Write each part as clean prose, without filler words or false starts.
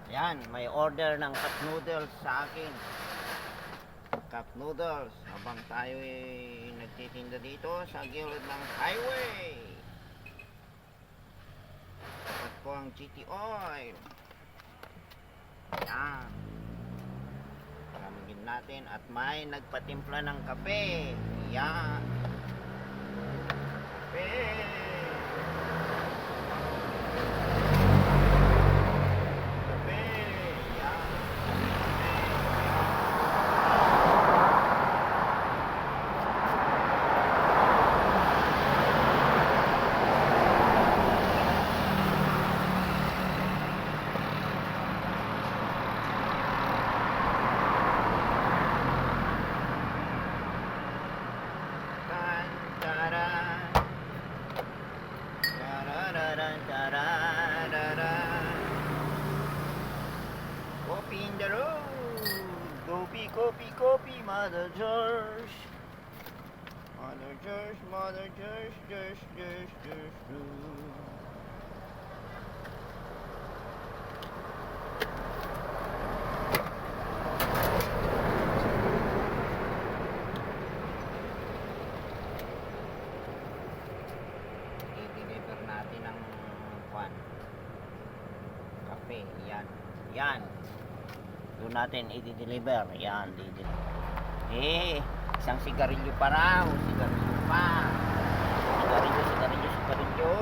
Yan, may order ng cup noodles sa akin. Cup noodles. Habang tayo nagtitinda dito sa gilid ng highway. Tapat ko ang GT Oil. Yan. Palamigin natin at may nagpatimpla ng kape. Yan. Kape. Coffee in the road. Coffee, coffee, coffee, Mother George. Mother George, Mother George, George, George, George, George. I-deliver natin ang pan. Kape, yan. Yan. Doon natin i-deliver. Yan, isang sigarilyo pa raw. Sigarilyo pa. Sigarilyo, sigarilyo, sigarilyo.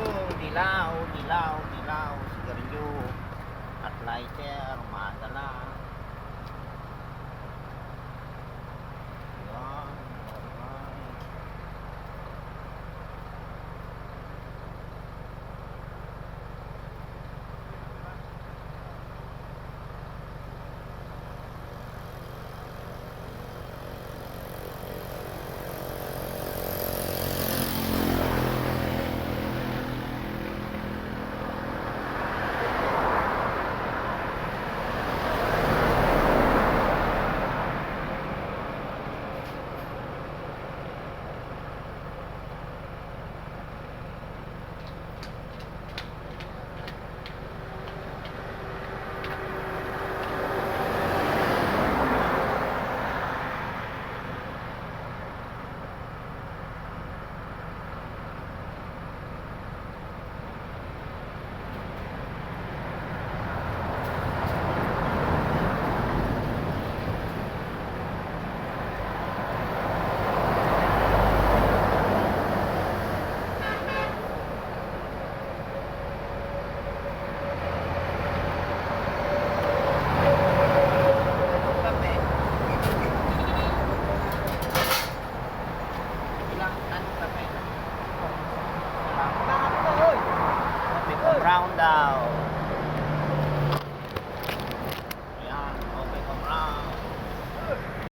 Dilaw, dilaw, dilaw. Sigarilyo. At lighter. Madala. Yan. Alright. Brown daw.